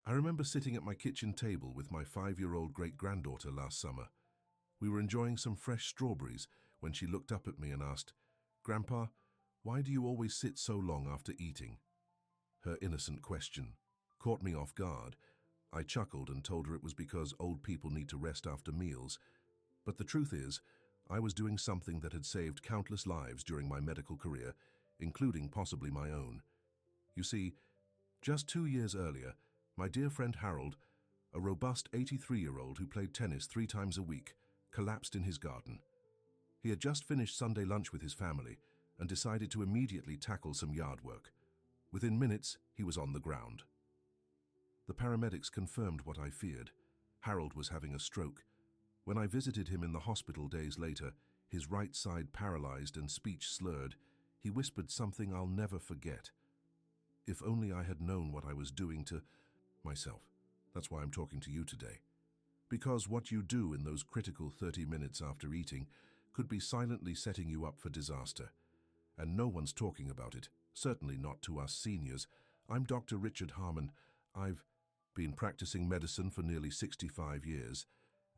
I remember sitting at my kitchen table with my 5-year-old great-granddaughter last summer. We were enjoying some fresh strawberries when she looked up at me and asked, "Grandpa, why do you always sit so long after eating?" Her innocent question caught me off guard. I chuckled and told her it was because old people need to rest after meals. But the truth is, I was doing something that had saved countless lives during my medical career, including possibly my own. You see, just 2 years earlier, my dear friend Harold, a robust 83-year-old who played tennis 3 times a week, collapsed in his garden. He had just finished Sunday lunch with his family and decided to immediately tackle some yard work. Within minutes, he was on the ground. The paramedics confirmed what I feared. Harold was having a stroke. When I visited him in the hospital days later, his right side paralyzed and speech slurred, he whispered something I'll never forget. If only I had known what I was doing to myself. That's why I'm talking to you today. Because what you do in those critical 30 minutes after eating could be silently setting you up for disaster. And no one's talking about it, certainly not to us seniors. I'm Dr. Richard Harmon. I've been practicing medicine for nearly 65 years,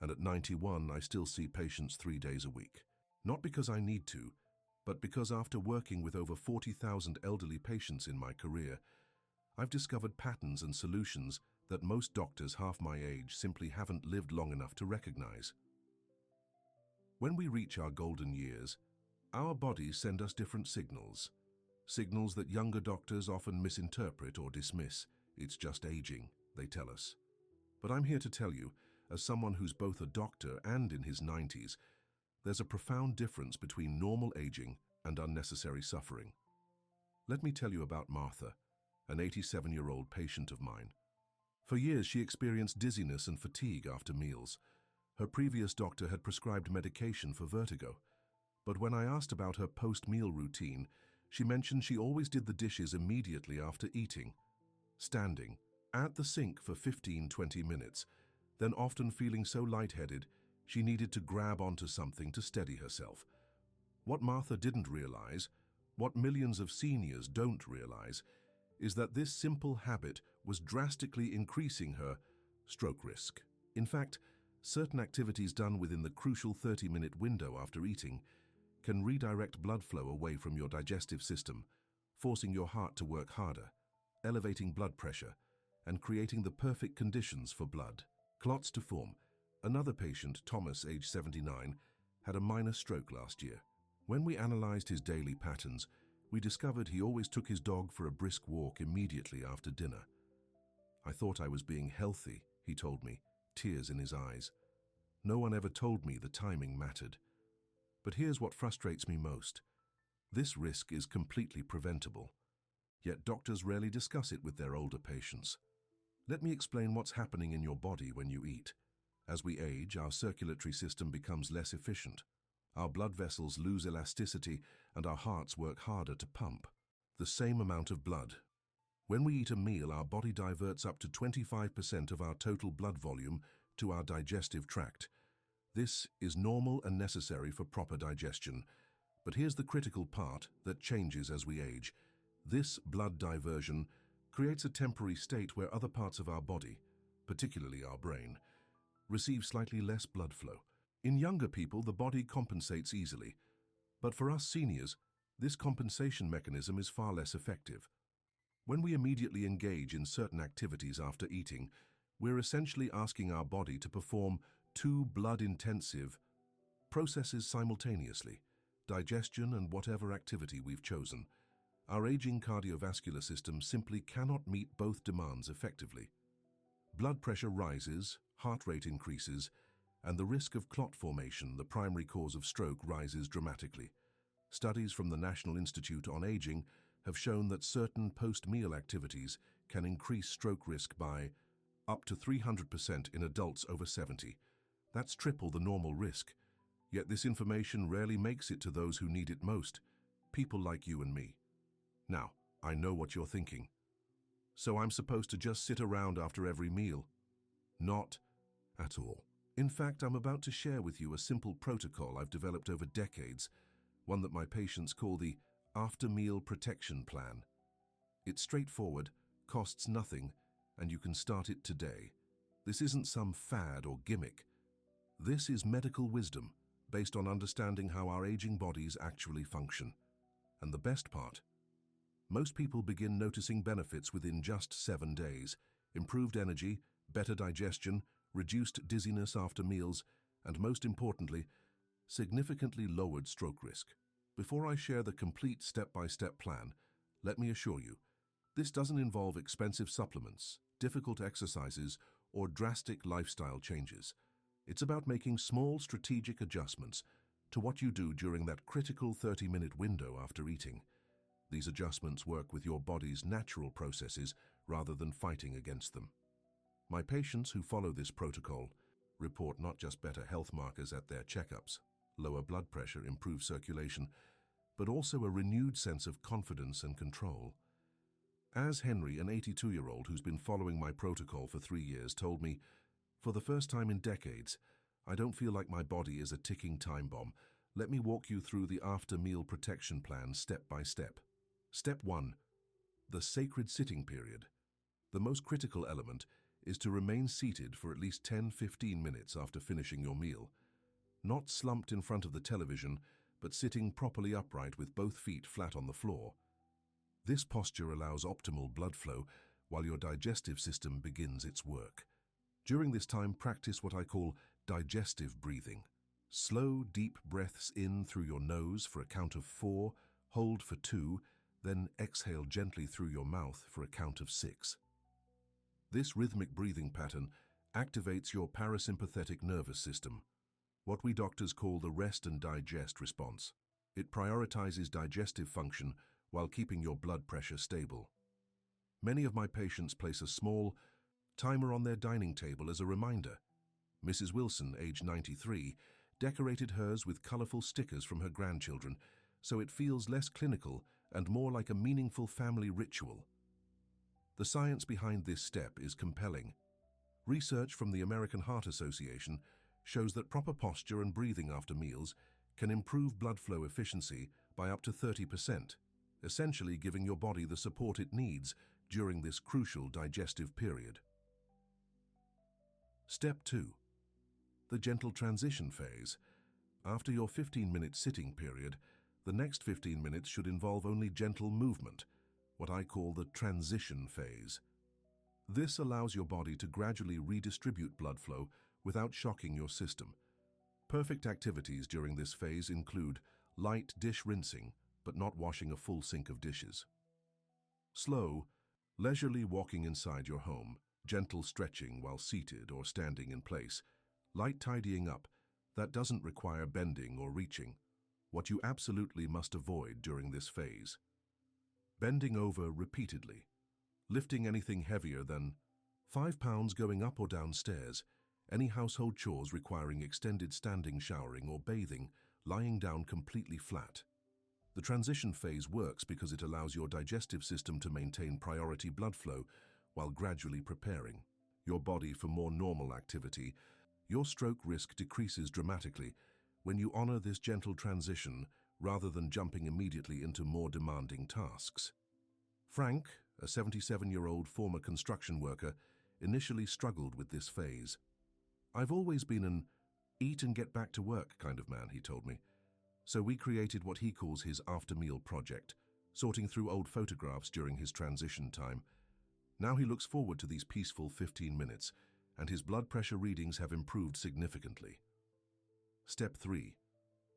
and at 91 I still see patients 3 days a week. Not because I need to, but because after working with over 40,000 elderly patients in my career, I've discovered patterns and solutions that most doctors half my age simply haven't lived long enough to recognize. When we reach our golden years, our bodies send us different signals. Signals that younger doctors often misinterpret or dismiss. It's just aging, they tell us. But I'm here to tell you, as someone who's both a doctor and in his 90s, there's a profound difference between normal aging and unnecessary suffering. Let me tell you about Martha, an 87-year-old patient of mine. For years, she experienced dizziness and fatigue after meals. Her previous doctor had prescribed medication for vertigo. But when I asked about her post-meal routine, she mentioned she always did the dishes immediately after eating, standing at the sink for 15-20 minutes, then often feeling so lightheaded she needed to grab onto something to steady herself. What Martha didn't realize, what millions of seniors don't realize, is that this simple habit was drastically increasing her stroke risk. In fact, certain activities done within the crucial 30-minute window after eating can redirect blood flow away from your digestive system, forcing your heart to work harder, elevating blood pressure, and creating the perfect conditions for blood clots to form. Another patient, Thomas, age 79, had a minor stroke last year. When we analyzed his daily patterns, we discovered he always took his dog for a brisk walk immediately after dinner. "I thought I was being healthy," he told me, tears in his eyes. No one ever told me the timing mattered. But here's what frustrates me most. This risk is completely preventable. Yet doctors rarely discuss it with their older patients. Let me explain what's happening in your body when you eat. As we age, our circulatory system becomes less efficient. Our blood vessels lose elasticity and our hearts work harder to pump the same amount of blood. When we eat a meal, our body diverts up to 25% of our total blood volume to our digestive tract. This is normal and necessary for proper digestion. But here's the critical part that changes as we age. This blood diversion creates a temporary state where other parts of our body, particularly our brain, receive slightly less blood flow. In younger people, the body compensates easily. But for us seniors, this compensation mechanism is far less effective. When we immediately engage in certain activities after eating, we're essentially asking our body to perform 2 blood-intensive processes simultaneously, digestion and whatever activity we've chosen. Our aging cardiovascular system simply cannot meet both demands effectively. Blood pressure rises, heart rate increases, and the risk of clot formation, the primary cause of stroke, rises dramatically. Studies from the National Institute on Aging have shown that certain post-meal activities can increase stroke risk by up to 300% in adults over 70. That's triple the normal risk. Yet this information rarely makes it to those who need it most, people like you and me. Now, I know what you're thinking. So I'm supposed to just sit around after every meal? Not at all. In fact, I'm about to share with you a simple protocol I've developed over decades, one that my patients call the After-Meal Protection Plan. It's straightforward, costs nothing, and you can start it today. This isn't some fad or gimmick. This is medical wisdom based on understanding how our aging bodies actually function. And the best part, most people begin noticing benefits within just 7 days. Improved energy, better digestion, reduced dizziness after meals, and most importantly, significantly lowered stroke risk. Before I share the complete step-by-step plan, let me assure you, this doesn't involve expensive supplements, difficult exercises, or drastic lifestyle changes. It's about making small strategic adjustments to what you do during that critical 30-minute window after eating. These adjustments work with your body's natural processes rather than fighting against them. My patients who follow this protocol report not just better health markers at their checkups, lower blood pressure, improved circulation, but also a renewed sense of confidence and control. As Henry, an 82-year-old who's been following my protocol for 3 years, told me, for the first time in decades, I don't feel like my body is a ticking time bomb. Let me walk you through the after-meal protection plan step by step. Step 1. The sacred sitting period. The most critical element is to remain seated for at least 10-15 minutes after finishing your meal. Not slumped in front of the television, but sitting properly upright with both feet flat on the floor. This posture allows optimal blood flow while your digestive system begins its work. During this time, practice what I call digestive breathing. Slow, deep breaths in through your nose for a count of 4, hold for 2, then exhale gently through your mouth for a count of 6. This rhythmic breathing pattern activates your parasympathetic nervous system, what we doctors call the rest and digest response. It prioritizes digestive function while keeping your blood pressure stable. Many of my patients place a small timer on their dining table as a reminder. Mrs. Wilson, age 93, decorated hers with colorful stickers from her grandchildren, so it feels less clinical and more like a meaningful family ritual. The science behind this step is compelling. Research from the American Heart Association shows that proper posture and breathing after meals can improve blood flow efficiency by up to 30%, essentially giving your body the support it needs during this crucial digestive period. Step 2. The gentle transition phase. After your 15-minute sitting period, the next 15 minutes should involve only gentle movement, what I call the transition phase. This allows your body to gradually redistribute blood flow without shocking your system. Perfect activities during this phase include light dish rinsing, but not washing a full sink of dishes. Slow, leisurely walking inside your home, gentle stretching while seated or standing in place, light tidying up that doesn't require bending or reaching, what you absolutely must avoid during this phase. Bending over repeatedly, lifting anything heavier than 5 pounds going up or down stairs, any household chores requiring extended standing showering or bathing, lying down completely flat. The transition phase works because it allows your digestive system to maintain priority blood flow while gradually preparing your body for more normal activity. Your stroke risk decreases dramatically when you honor this gentle transition rather than jumping immediately into more demanding tasks. Frank, a 77-year-old former construction worker, initially struggled with this phase. I've always been an eat and get back to work kind of man, he told me. So we created what he calls his after-meal project, sorting through old photographs during his transition time. Now he looks forward to these peaceful 15 minutes, and his blood pressure readings have improved significantly. Step 3.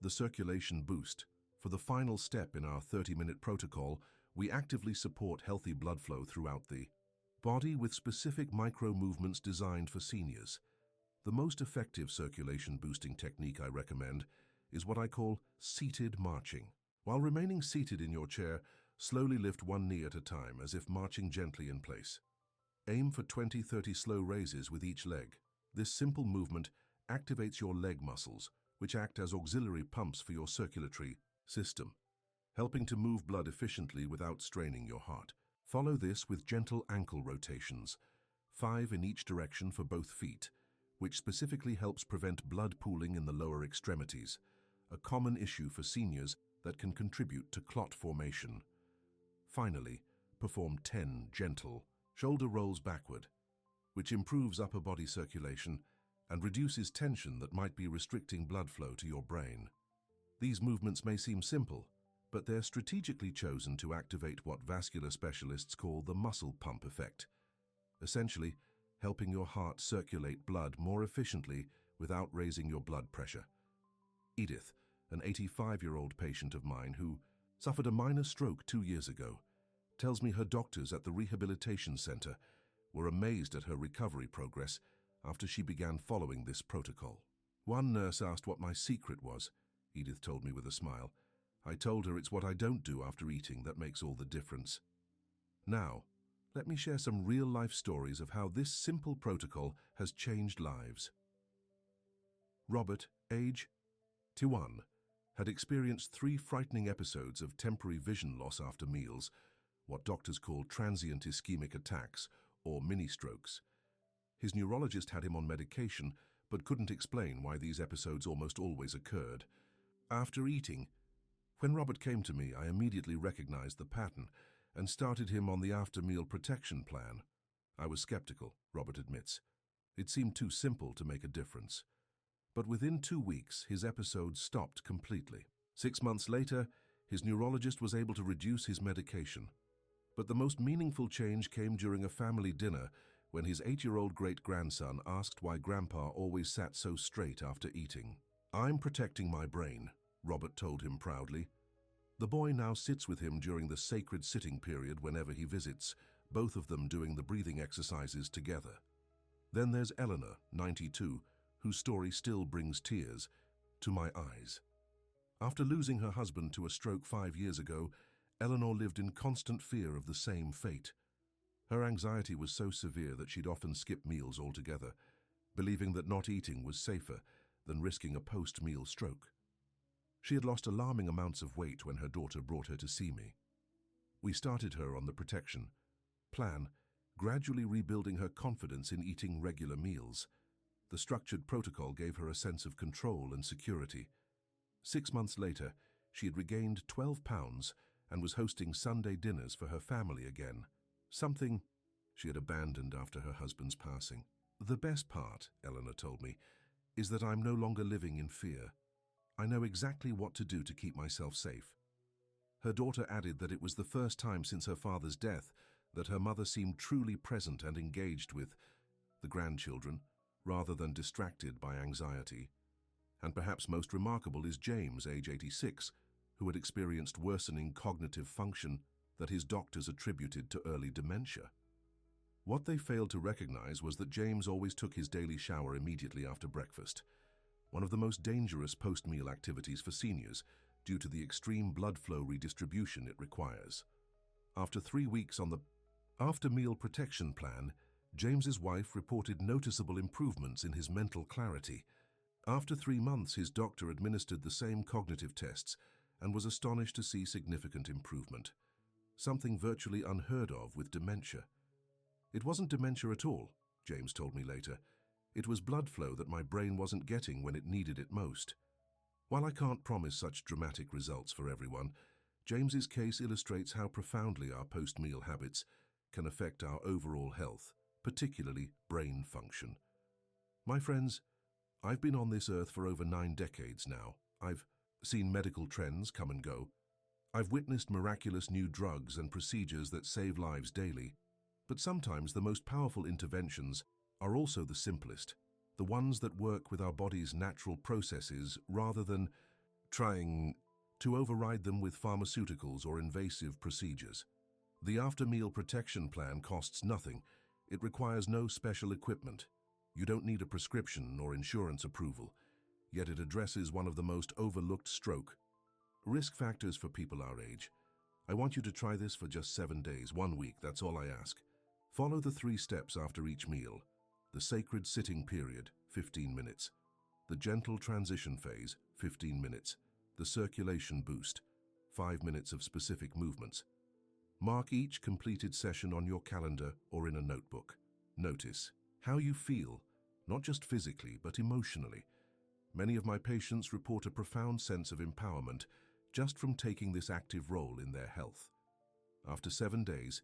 The circulation boost. For the final step in our 30-minute protocol, we actively support healthy blood flow throughout the body with specific micro-movements designed for seniors. The most effective circulation boosting technique I recommend is what I call seated marching. While remaining seated in your chair, slowly lift one knee at a time as if marching gently in place. Aim for 20-30 slow raises with each leg. This simple movement activates your leg muscles, which act as auxiliary pumps for your circulatory system, helping to move blood efficiently without straining your heart. Follow this with gentle ankle rotations, 5 in each direction for both feet, which specifically helps prevent blood pooling in the lower extremities, a common issue for seniors that can contribute to clot formation. Finally, perform 10 gentle, Shoulder rolls backward, which improves upper body circulation and reduces tension that might be restricting blood flow to your brain. These movements may seem simple, but they're strategically chosen to activate what vascular specialists call the muscle pump effect, essentially helping your heart circulate blood more efficiently without raising your blood pressure. Edith, an 85-year-old patient of mine who suffered a minor stroke 2 years ago, tells me her doctors at the rehabilitation center were amazed at her recovery progress after she began following this protocol. One nurse asked what my secret was. Edith told me with a smile. I told her it's what I don't do after eating that makes all the difference. Now, let me share some real-life stories of how this simple protocol has changed lives. Robert, age 21, had experienced 3 frightening episodes of temporary vision loss after meals, what doctors call transient ischemic attacks or mini-strokes. His neurologist had him on medication, but couldn't explain why these episodes almost always occurred. After eating, when Robert came to me, I immediately recognized the pattern and started him on the after-meal protection plan. I was skeptical, Robert admits. It seemed too simple to make a difference. But within 2 weeks, his episodes stopped completely. 6 months later, his neurologist was able to reduce his medication. But the most meaningful change came during a family dinner when his 8-year-old great-grandson asked why Grandpa always sat so straight after eating. "I'm protecting my brain," Robert told him proudly. The boy now sits with him during the sacred sitting period whenever he visits, both of them doing the breathing exercises together. Then there's Eleanor, 92, whose story still brings tears to my eyes. After losing her husband to a stroke 5 years ago, Eleanor lived in constant fear of the same fate. Her anxiety was so severe that she'd often skip meals altogether, believing that not eating was safer than risking a post-meal stroke. She had lost alarming amounts of weight when her daughter brought her to see me. We started her on the protection plan, gradually rebuilding her confidence in eating regular meals. The structured protocol gave her a sense of control and security. 6 months later, she had regained 12 pounds and was hosting Sunday dinners for her family again, something she had abandoned after her husband's passing. "The best part," Eleanor told me, "is that I'm no longer living in fear. I know exactly what to do to keep myself safe." Her daughter added that it was the first time since her father's death that her mother seemed truly present and engaged with the grandchildren, rather than distracted by anxiety. And perhaps most remarkable is James, age 86, who had experienced worsening cognitive function that his doctors attributed to early dementia. What they failed to recognize was that James always took his daily shower immediately after breakfast, one of the most dangerous post-meal activities for seniors due to the extreme blood flow redistribution it requires. After 3 weeks on the after-meal protection plan, James's wife reported noticeable improvements in his mental clarity. After 3 months, his doctor administered the same cognitive tests and was astonished to see significant improvement, something virtually unheard of with dementia. "It wasn't dementia at all," James told me later. "It was blood flow that my brain wasn't getting when it needed it most." While I can't promise such dramatic results for everyone, James's case illustrates how profoundly our post-meal habits can affect our overall health, particularly brain function. My friends, I've been on this earth for over 9 decades now. I've seen medical trends come and go. I've witnessed miraculous new drugs and procedures that save lives daily. But sometimes the most powerful interventions are also the simplest, the ones that work with our body's natural processes rather than trying to override them with pharmaceuticals or invasive procedures. The after-meal protection plan costs nothing. It requires no special equipment. You don't need a prescription or insurance approval, yet it addresses one of the most overlooked stroke risk factors for people our age. I want you to try this for just 7 days, 1 week, that's all I ask. Follow the 3 steps after each meal. The sacred sitting period, 15 minutes. The gentle transition phase, 15 minutes. The circulation boost, 5 minutes of specific movements. Mark each completed session on your calendar or in a notebook. Notice how you feel, not just physically, but emotionally. Many of my patients report a profound sense of empowerment just from taking this active role in their health. After 7 days,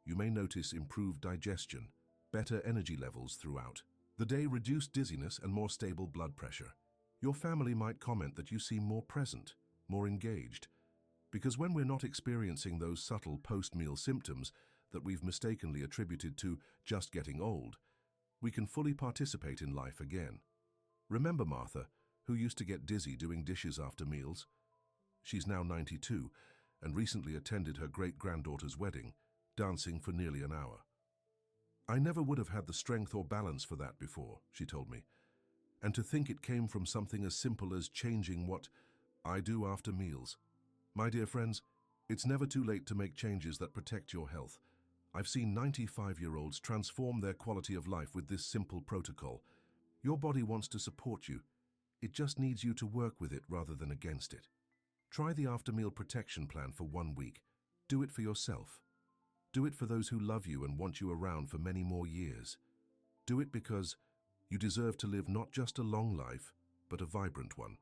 You may notice improved digestion, better energy levels throughout the day, reduced dizziness, and more stable blood pressure. Your family might comment that you seem more present, more engaged, because when we're not experiencing those subtle post-meal symptoms that we've mistakenly attributed to just getting old, we can fully participate in life again. Remember Martha, who used to get dizzy doing dishes after meals? She's now 92 and recently attended her great-granddaughter's wedding, dancing for nearly an hour. "I never would have had the strength or balance for that before," she told me. "And to think it came from something as simple as changing what I do after meals." My dear friends, it's never too late to make changes that protect your health. I've seen 95-year-olds transform their quality of life with this simple protocol. Your body wants to support you. It just needs you to work with it rather than against it. Try the after-meal protection plan for 1 week. Do it for yourself. Do it for those who love you and want you around for many more years. Do it because you deserve to live not just a long life, but a vibrant one.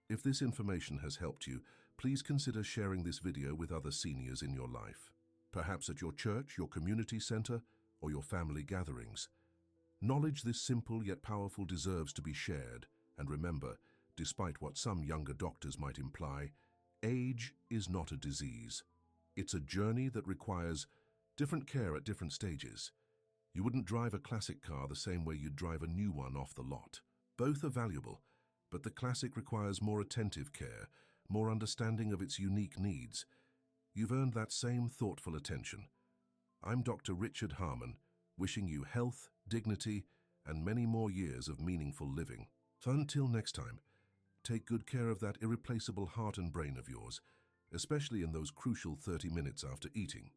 If this information has helped you, please consider sharing this video with other seniors in your life, perhaps at your church, your community center, or your family gatherings. Knowledge this simple yet powerful deserves to be shared, and remember, despite what some younger doctors might imply, age is not a disease. It's a journey that requires different care at different stages. You wouldn't drive a classic car the same way you'd drive a new one off the lot. Both are valuable, but the classic requires more attentive care, more understanding of its unique needs. You've earned that same thoughtful attention. I'm Dr. Richard Harmon, wishing you health, dignity, and many more years of meaningful living. So until next time, take good care of that irreplaceable heart and brain of yours, especially in those crucial 30 minutes after eating.